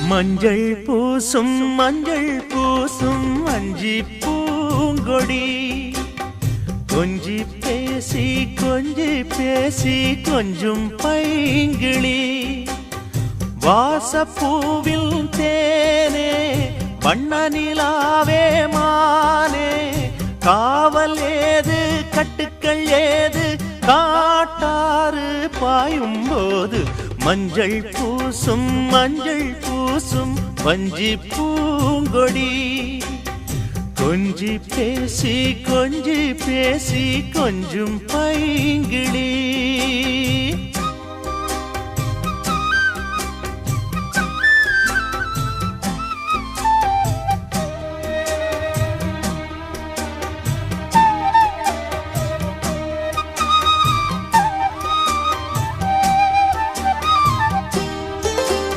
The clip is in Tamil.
மஞ்சள் பூசும் அஞ்சி பூங்கொடி கொஞ்சி பேசி கொஞ்சும் பைங்கிளி வாசப்பூவில் தேனே வண்ண நிலாவே மானே காவல் ஏது கட்டுக்கள் ஏது காட்டாறு பாயும் போது மஞ்சள் பூசும் வஞ்சி பூங்கொடி கொஞ்சி பேசி கொஞ்சும் பைங்கிளி